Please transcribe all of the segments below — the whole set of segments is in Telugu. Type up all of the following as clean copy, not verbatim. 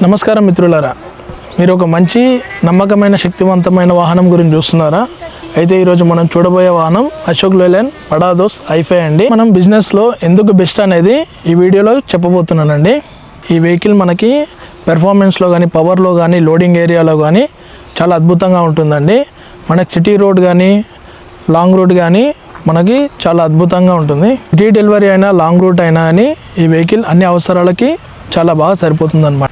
నమస్కారం మిత్రులారా, మీరు ఒక మంచి నమ్మకమైన శక్తివంతమైన వాహనం గురించి చూస్తున్నారా? అయితే ఈరోజు మనం చూడబోయే వాహనం అశోక్ లేలాండ్ బడా దోస్త్ i5 అండి. మనం బిజినెస్లో ఎందుకు బెస్ట్ అనేది ఈ వీడియోలో చెప్పబోతున్నానండి. ఈ వెహికల్ మనకి పెర్ఫార్మెన్స్లో కానీ, పవర్లో కానీ, లోడింగ్ ఏరియాలో కానీ చాలా అద్భుతంగా ఉంటుందండి. మనకి సిటీ రోడ్ కానీ, లాంగ్ రూట్ కానీ మనకి చాలా అద్భుతంగా ఉంటుంది. సిటీ డెలివరీ అయినా, లాంగ్ రూట్ అయినా కానీ ఈ వెహికల్ అన్ని అవసరాలకి చాలా బాగా సరిపోతుంది అన్నమాట.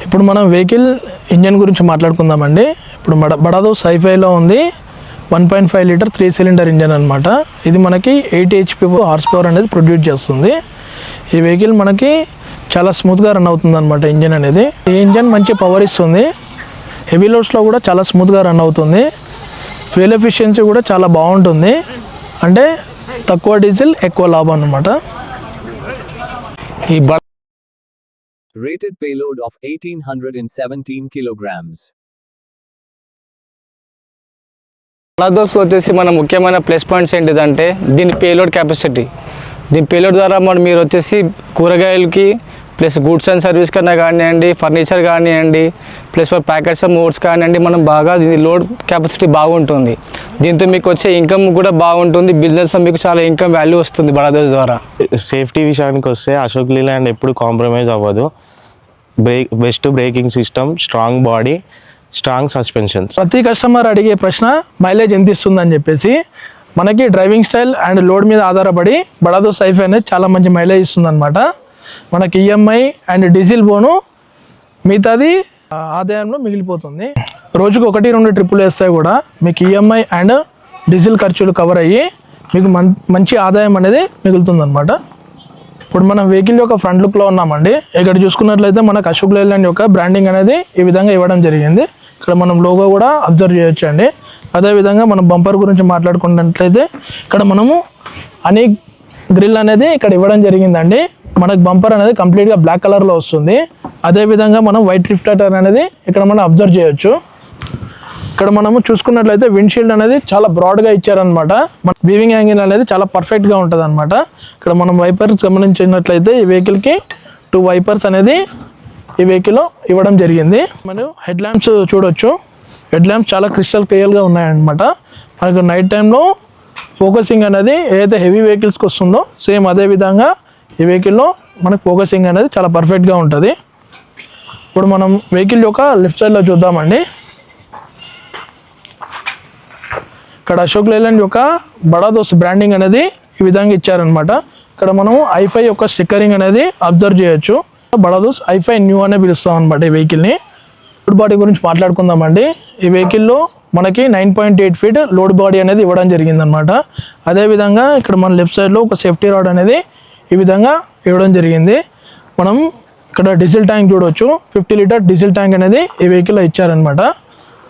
ఇప్పుడు మనం వెహికల్ ఇంజన్ గురించి మాట్లాడుకుందామండి. ఇప్పుడు బడా దోస్త్ i5లో ఉంది 1.5 లీటర్ 3 సిలిండర్ ఇంజన్ అనమాట. ఇది మనకి 80 HP హార్స్ పవర్ అనేది ప్రొడ్యూస్ చేస్తుంది. ఈ వెహికల్ మనకి చాలా స్మూత్గా రన్ అవుతుంది అనమాట ఇంజన్ అనేది. ఈ ఇంజన్ మంచి పవర్ ఇస్తుంది. హెవీ లోడ్స్లో కూడా చాలా స్మూత్గా రన్ అవుతుంది. ఫ్యూయల్ ఎఫిషియన్సీ కూడా చాలా బాగుంటుంది. అంటే తక్కువ డీజిల్ ఎక్కువ లాభం అనమాట. ఈ rated payload of 1817 kilograms. బడా దోస్త్ వచ్చేసి మన ముఖ్యమైన ప్లస్ పాయింట్స్ ఏంటిదంటే దీని పేలోడ్ కెపాసిటీ. దీని పేలోడ్ ద్వారా మీరు వచ్చేసి కూరగాయలకి ప్లస్ గూడ్స్ అండ్ సర్వీస్ కన్నా కానివ్వండి, ఫర్నిచర్ కానివ్వండి, ప్లస్ ప్యాకెట్స్ మోడ్స్ కానివ్వండి, మనం బాగా దీని లోడ్ కెపాసిటీ బాగుంటుంది. దీంతో మీకు వచ్చే ఇన్కమ్ కూడా బాగుంటుంది. బిజినెస్లో మీకు చాలా ఇన్కమ్ వాల్యూ వస్తుంది బడా దోస్త్ ద్వారా. సేఫ్టీ విషయానికి వస్తే అశోక్ లేలాండ్ ఎప్పుడు కాంప్రమైజ్ అవ్వదు. Best braking system, strong body, strong suspensions. ప్రతి కస్టమర్ అడిగే ప్రశ్న మైలేజ్ ఎంత ఇస్తుందని చెప్పేసి. మనకి డ్రైవింగ్ స్టైల్ అండ్ లోడ్ మీద ఆధారపడి బడా దోస్త్ i5 అనేది చాలా మంచి మైలేజ్ ఇస్తుంది అనమాట. మనకి ఈఎంఐ అండ్ డీజిల్ బోను మిగతాది ఆదాయంలో మిగిలిపోతుంది. రోజుకు 1-2 ట్రిప్పులు వేస్తే కూడా మీకు ఈఎంఐ అండ్ డీజిల్ ఖర్చులు కవర్ అయ్యి మీకు మంచి ఆదాయం అనేది మిగులుతుంది అనమాట. ఇప్పుడు మనం వెహికల్ యొక్క ఫ్రంట్ లుక్లో ఉన్నామండి. ఇక్కడ చూసుకున్నట్లయితే మనకు అశోక్ లేలాండ్ యొక్క బ్రాండింగ్ అనేది ఈ విధంగా ఇవ్వడం జరిగింది. ఇక్కడ మనం లోగో కూడా అబ్జర్వ్ చేయొచ్చు అండి. అదేవిధంగా మనం బంపర్ గురించి మాట్లాడుకున్నట్లయితే ఇక్కడ మనము అని గ్రిల్ అనేది ఇక్కడ ఇవ్వడం జరిగిందండి. మనకు బంపర్ అనేది కంప్లీట్గా బ్లాక్ కలర్లో వస్తుంది. అదేవిధంగా మనం వైట్ రిఫ్లెక్టర్ అనేది ఇక్కడ మనం అబ్జర్వ్ చేయొచ్చు. ఇక్కడ మనము చూసుకున్నట్లయితే విండ్షీల్డ్ అనేది చాలా బ్రాడ్గా ఇచ్చారనమాట. మన వీవింగ్ యాంగిల్ అనేది చాలా పర్ఫెక్ట్గా ఉంటుంది అనమాట. ఇక్కడ మనం వైపర్స్ గమనించినట్లయితే ఈ వెహికల్కి 2 వైపర్స్ అనేది ఈ వెహికల్లో ఇవ్వడం జరిగింది. మనం హెడ్ ల్యాంప్స్ చూడొచ్చు. హెడ్ ల్యాంప్స్ చాలా క్రిస్టల్ క్లియర్గా ఉన్నాయన్నమాట. మనకు నైట్ టైంలో ఫోకసింగ్ అనేది ఏదైతే హెవీ వెహికల్స్కి వస్తుందో సేమ్ అదే విధంగా ఈ వెహికల్లో మనకు ఫోకసింగ్ అనేది చాలా పర్ఫెక్ట్గా ఉంటుంది. ఇప్పుడు మనం వెహికల్ యొక్క లెఫ్ట్ సైడ్లో చూద్దామండి. ఇక్కడ అశోక్ లేలాండ్ యొక్క బడా దోస్త్ బ్రాండింగ్ అనేది ఈ విధంగా ఇచ్చారనమాట. ఇక్కడ మనం i5 యొక్క స్టిక్కరింగ్ అనేది అబ్జర్వ్ చేయొచ్చు. బడా దోస్త్ i5 న్యూ అనే పిలుస్తాం అనమాట ఈ వెహికల్ని. లోడ్ బాడీ గురించి మాట్లాడుకుందామండి. ఈ వెహికల్లో మనకి 9.8 ఫీట్ లోడ్ బాడీ అనేది ఇవ్వడం జరిగిందనమాట. అదేవిధంగా ఇక్కడ మన లెఫ్ట్ సైడ్లో ఒక సేఫ్టీ రాడ్ అనేది ఈ విధంగా ఇవ్వడం జరిగింది. మనం ఇక్కడ డీజిల్ ట్యాంక్ చూడవచ్చు. 50 లీటర్ డీజిల్ ట్యాంక్ అనేది ఈ వెహికల్లో ఇచ్చారనమాట.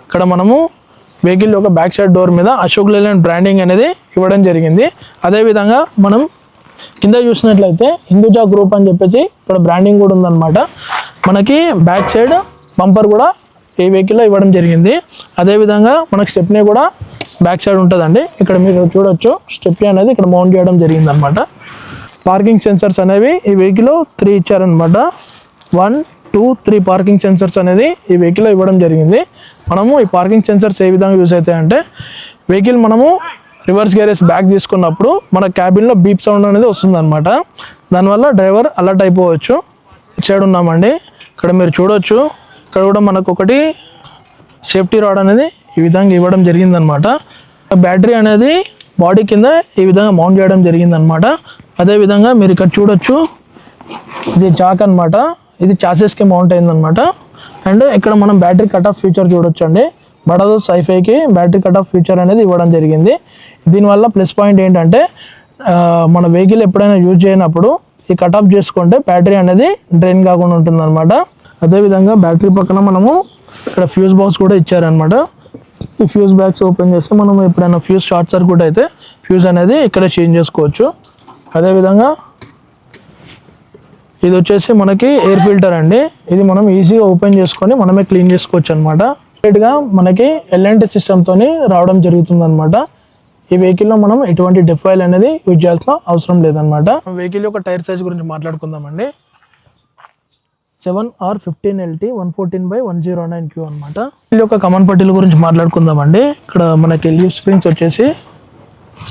ఇక్కడ మనము వెహికల్ యొక్క బ్యాక్ సైడ్ డోర్ మీద అశోక్ లేలాండ్ బ్రాండింగ్ అనేది ఇవ్వడం జరిగింది. అదేవిధంగా మనం కింద చూసినట్లయితే హిందూజా గ్రూప్ అని చెప్పేసి ఇక్కడ బ్రాండింగ్ కూడా ఉందన్నమాట. మనకి బ్యాక్ సైడ్ బంపర్ కూడా ఈ వెహికల్లో ఇవ్వడం జరిగింది. అదేవిధంగా మనకి స్టెప్నీ కూడా బ్యాక్ సైడ్ ఉంటుందండి. ఇక్కడ మీరు చూడొచ్చు స్టెప్నీ అనేది ఇక్కడ మౌంట్ చేయడం జరిగింది అనమాట. పార్కింగ్ సెన్సర్స్ అనేవి ఈ వెహికల్లో 3 ఇచ్చారనమాట. 1, 2, 3 పార్కింగ్ సెన్సర్స్ అనేది ఈ వెహికల్లో ఇవ్వడం జరిగింది. మనము ఈ పార్కింగ్ సెన్సర్స్ ఏ విధంగా యూజ్ అవుతాయి అంటే వెహికల్ మనము రివర్స్ గేరేజ్ బ్యాక్ తీసుకున్నప్పుడు మన క్యాబిన్లో బీప్ సౌండ్ అనేది వస్తుంది అనమాట. దానివల్ల డ్రైవర్ అలర్ట్ అయిపోవచ్చు. సైడ్ ఉన్నామండి. ఇక్కడ మీరు చూడొచ్చు. ఇక్కడ కూడా మనకు ఒకటి సేఫ్టీ రాడ్ అనేది ఈ విధంగా ఇవ్వడం జరిగిందనమాట. బ్యాటరీ అనేది బాడీ కింద ఈ విధంగా మౌంట్ చేయడం జరిగిందనమాట. అదేవిధంగా మీరు ఇక్కడ చూడొచ్చు. ఇది జాక్ అనమాట. ఇది చాసెస్కి మౌంట్ అయిందనమాట. అండ్ ఇక్కడ మనం బ్యాటరీ కట్ ఆఫ్ ఫీచర్ చూడొచ్చు అండి. బడా దోస్త్ i5కి బ్యాటరీ కట్ ఆఫ్ ఫీచర్ అనేది ఇవ్వడం జరిగింది. దీనివల్ల ప్లస్ పాయింట్ ఏంటంటే మన వెహికల్ ఎప్పుడైనా యూజ్ చేయనప్పుడు ఈ కట్ ఆఫ్ చేసుకుంటే బ్యాటరీ అనేది డ్రైన్ కాకుండా ఉంటుంది అనమాట. అదేవిధంగా బ్యాటరీ పక్కన మనము ఇక్కడ ఫ్యూజ్ బాక్స్ కూడా ఇచ్చారనమాట. ఈ ఫ్యూజ్ బ్యాగ్స్ ఓపెన్ చేస్తే మనం ఎప్పుడైనా ఫ్యూజ్ షార్ట్ సర్క్యూట్ అయితే ఫ్యూజ్ అనేది ఇక్కడ చేంజ్ చేసుకోవచ్చు. అదేవిధంగా ఇది వచ్చేసి మనకి ఎయిర్ ఫిల్టర్ అండి. ఇది మనం ఈజీగా ఓపెన్ చేసుకొని మనమే క్లీన్ చేసుకోవచ్చు అనమాట. గా మనకి L&T సిస్టమ్తో రావడం జరుగుతుంది అనమాట. ఈ వెహికల్లో మనం ఎటువంటి డిఫాయిల్ అనేది యూజ్ చేయాల్సిన అవసరం లేదనమాట. వెహికల్ యొక్క టైర్ సైజ్ గురించి మాట్లాడుకుందామండి. 7R15LT 114/109Q అనమాట. వీళ్ళ యొక్క కామన్ పట్టీల గురించి మాట్లాడుకుందామండి. ఇక్కడ మనకి లీఫ్ స్ప్రింగ్స్ వచ్చేసి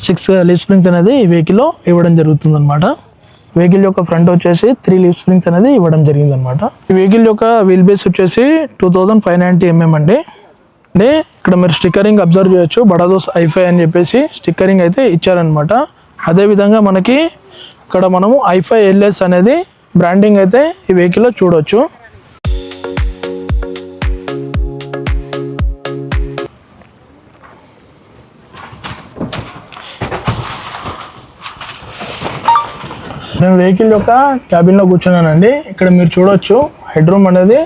6 లీఫ్ స్ప్రింగ్స్ అనేది ఈ వెహికల్లో ఇవ్వడం జరుగుతుంది అనమాట. వెహికల్ యొక్క ఫ్రంట్ వచ్చేసి 3 లీఫ్ స్ప్రింగ్స్ అనేది ఇవ్వడం జరిగింది అనమాట. ఈ వెహికల్ యొక్క వీల్ బేస్ వచ్చేసి 2590 mm అండి. అంటే ఇక్కడ మీరు స్టిక్కరింగ్ అబ్జర్వ్ చేయొచ్చు, బడాదోస్ i5 అని చెప్పేసి స్టిక్కరింగ్ అయితే ఇచ్చారనమాట. అదేవిధంగా మనకి ఇక్కడ మనము i5 LS అనేది బ్రాండింగ్ అయితే ఈ వెహికల్లో చూడవచ్చు. నేను వెహికల్ యొక్క క్యాబిన్లో కూర్చున్నానండి. ఇక్కడ మీరు చూడొచ్చు హెడ్ రూమ్ అనేది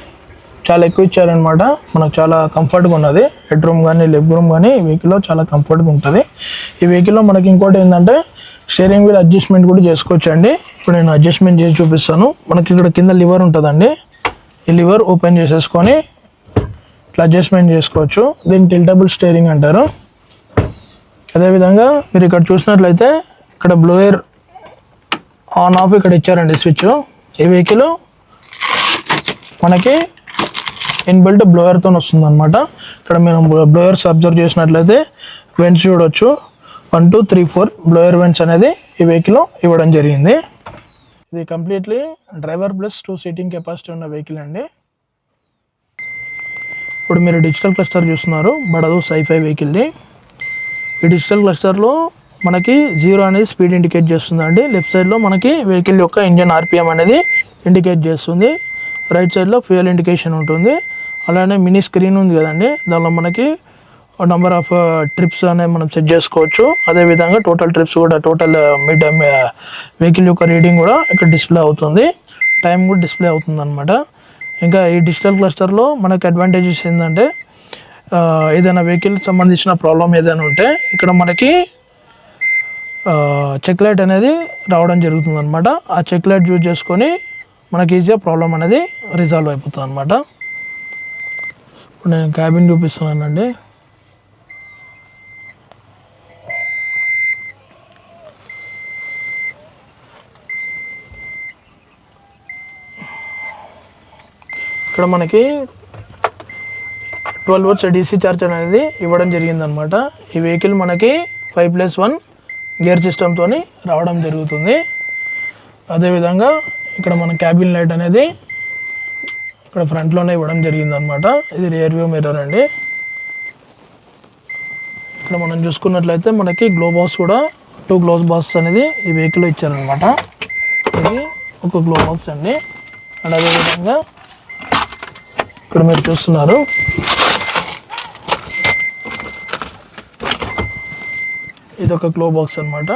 చాలా ఎక్కువ ఇచ్చారనమాట. మనకు చాలా కంఫర్ట్గా ఉన్నది. హెడ్ రూమ్ కానీ లెగ్ రూమ్ కానీ ఈ వెహికల్లో చాలా కంఫర్ట్గా ఉంటుంది. ఈ వెహికల్లో మనకి ఇంకోటి ఏంటంటే స్టీరింగ్ వీల్ అడ్జస్ట్మెంట్ కూడా చేసుకోవచ్చు అండి. ఇప్పుడు నేను అడ్జస్ట్మెంట్ చేసి చూపిస్తాను. మనకి ఇక్కడ కింద లివర్ ఉంటుందండి. ఈ లివర్ ఓపెన్ చేసేసుకొని ఇట్లా అడ్జస్ట్మెంట్ చేసుకోవచ్చు. దీన్ని టిల్టబుల్ స్టీరింగ్ అంటారు. అదేవిధంగా మీరు ఇక్కడ చూసినట్లయితే ఇక్కడ బ్లోయర్ ఆన్ ఆఫ్ ఇక్కడ ఇచ్చారండి స్విచ్. ఈ వెహికల్ మనకి ఇన్బిల్ట్ బ్లోయర్తో వస్తుంది అనమాట. ఇక్కడ మేము బ్లోయర్స్ అబ్జర్వ్ చేసినట్లయితే వెంట్స్ చూడవచ్చు. 1 2 3 4 బ్లోయర్ వెంట్స్ అనేది ఈ వెహికల్ ఇవ్వడం జరిగింది. ఇది completely driver plus 2 seating capacity ఉన్న వెహికల్ అండి. ఇప్పుడు మీరు డిజిటల్ క్లస్టర్ చూస్తున్నారు బడాదోస్ i5 వెహికల్ది. ఈ డిజిటల్ క్లస్టర్లో మనకి 0 అనేది స్పీడ్ ఇండికేట్ చేస్తుందండి. లెఫ్ట్ సైడ్లో మనకి వెహికల్ యొక్క ఇంజన్ RPM అనేది ఇండికేట్ చేస్తుంది. రైట్ సైడ్లో ఫ్యూయల్ ఇండికేషన్ ఉంటుంది. అలానే మినీ స్క్రీన్ ఉంది కదండి, దానిలో మనకి నెంబర్ ఆఫ్ ట్రిప్స్ అనేవి మనం సెట్ చేసుకోవచ్చు. అదేవిధంగా టోటల్ ట్రిప్స్ కూడా టోటల్ వెహికల్ యొక్క రీడింగ్ కూడా ఇక్కడ డిస్ప్లే అవుతుంది. టైం కూడా డిస్ప్లే అవుతుంది అనమాట. ఇంకా ఈ డిజిటల్ క్లస్టర్లో మనకి అడ్వాంటేజెస్ ఏంటంటే ఏదైనా వెహికల్ సంబంధించిన ప్రాబ్లం ఏదైనా ఉంటే ఇక్కడ మనకి చెక్ లైట్ అనేది రావడం జరుగుతుంది అనమాట. ఆ చెక్ లైట్ యూజ్ చేసుకొని మనకి ఈజీగా ప్రాబ్లం అనేది రిజాల్వ్ అయిపోతుంది అనమాట. ఇప్పుడు నేను క్యాబిన్ చూపిస్తున్నానండి. ఇక్కడ మనకి 12 volts DC ఛార్జ్ అనేది ఇవ్వడం జరిగిందనమాట. ఈ వెహికల్ మనకి 5+1 గేర్ సిస్టమ్తో రావడం జరుగుతుంది. అదేవిధంగా ఇక్కడ మన క్యాబిన్ లైట్ అనేది ఇక్కడ ఫ్రంట్లోనే ఇవ్వడం జరిగిందనమాట. ఇది రియర్ వ్యూ మిర్రర్ అండి. ఇక్కడ మనం చూసుకున్నట్లయితే మనకి గ్లో బాక్స్ కూడా 2 గ్లోస్ బాక్స్ అనేది ఈ వెహికల్లో ఇచ్చారనమాట. ఇది ఒక గ్లో బాక్స్ అండి. అండ్ అదేవిధంగా ఇక్కడ మీరు చూస్తున్నారు ఇది ఒక గ్లో బాక్స్ అనమాట.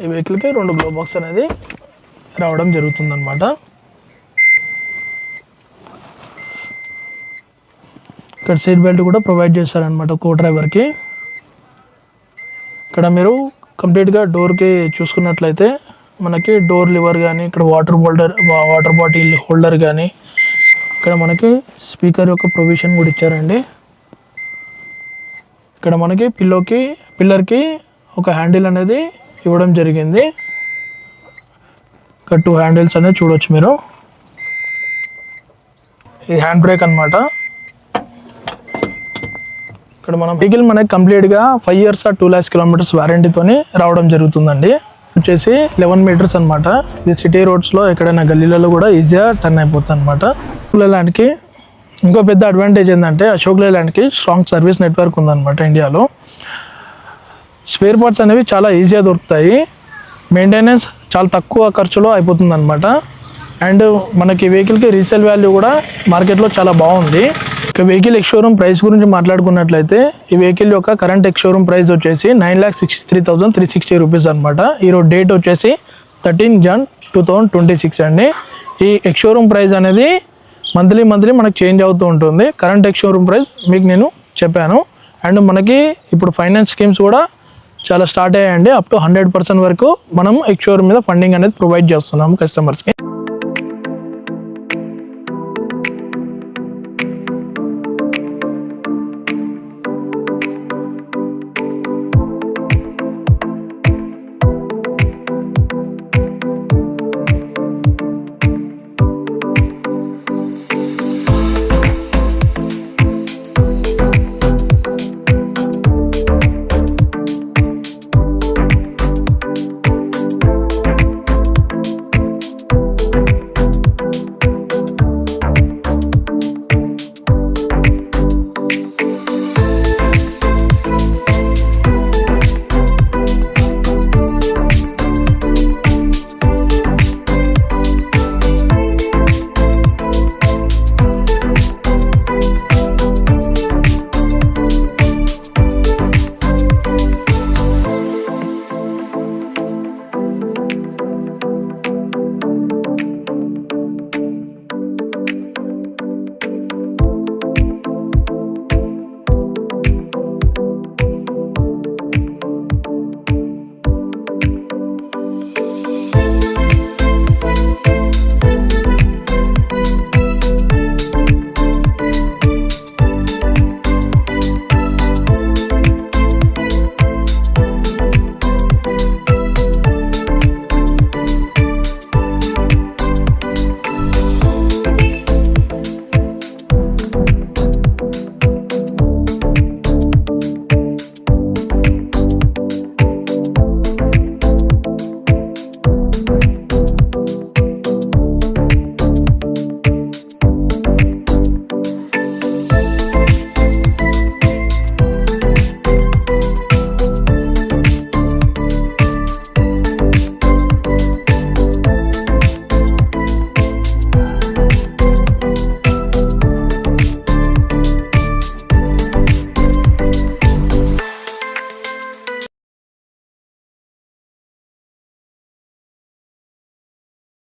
ఈ వెహికల్కి 2 గ్లో బాక్స్ అనేది రావడం జరుగుతుందన్నమాట. ఇక్కడ సీట్ బెల్ట్ కూడా ప్రొవైడ్ చేస్తారనమాట కో డ్రైవర్కి. ఇక్కడ మీరు కంప్లీట్గా డోర్కి చూసుకున్నట్లయితే మనకి డోర్ లివర్ కానీ ఇక్కడ వాటర్ బాటిల్ హోల్డర్ కానీ ఇక్కడ మనకి స్పీకర్ యొక్క ప్రొవిజన్ కూడా ఇచ్చారండి. ఇక్కడ మనకి పిల్లర్కి ఒక హ్యాండిల్ అనేది ఇవ్వడం జరిగింది. ఇక్కడ 2 హ్యాండిల్స్ అనేది చూడవచ్చు మీరు. ఇది హ్యాండ్ బ్రేక్ అనమాట. ఇక్కడ మనం వెహికల్ మనకి కంప్లీట్గా 5 years 2 lakhs kilometers వారంటీతోని రావడం జరుగుతుందండి. వచ్చేసి 11 meters అనమాట. ఇది సిటీ రోడ్స్లో ఎక్కడైనా గల్లీలలో కూడా ఈజీగా టర్న్ అయిపోతుంది అనమాట. లేలాండ్కి ఇంకో పెద్ద అడ్వాంటేజ్ ఏంటంటే అశోక్ లేలాండ్కి స్ట్రాంగ్ సర్వీస్ నెట్వర్క్ ఉందన్నమాట. ఇండియాలో స్పేర్ పార్ట్స్ అనేవి చాలా ఈజీగా దొరుకుతాయి. మెయింటెనెన్స్ చాలా తక్కువ ఖర్చులో అయిపోతుంది అనమాట. అండ్ మనకి వెహికల్కి రీసేల్ వాల్యూ కూడా మార్కెట్లో చాలా బాగుంది. ఇక వెహికల్ ఎక్స్షోరూమ్ ప్రైస్ గురించి మాట్లాడుకున్నట్లయితే ఈ వెహికల్ యొక్క కరెంట్ ఎక్స్షోరూమ్ ప్రైస్ వచ్చేసి 9,63,360 రూపీస్ అనమాట. ఈరోజు డేట్ వచ్చేసి 13 Jan 2026 అండి. ఈ ఎక్స్షోరూమ్ ప్రైస్ అనేది మంత్లీ మనకు చేంజ్ అవుతూ ఉంటుంది. కరెంట్ ఎక్స్షోరూమ్ ప్రైస్ మీకు నేను చెప్పాను. అండ్ మనకి ఇప్పుడు ఫైనాన్స్ స్కీమ్స్ కూడా చాలా స్టార్ట్ అయ్యాయండి. అప్ టు 100% వరకు మనం ఎక్స్షోరూమ్ మీద ఫండింగ్ అనేది ప్రొవైడ్ చేస్తున్నాము కస్టమర్స్కి.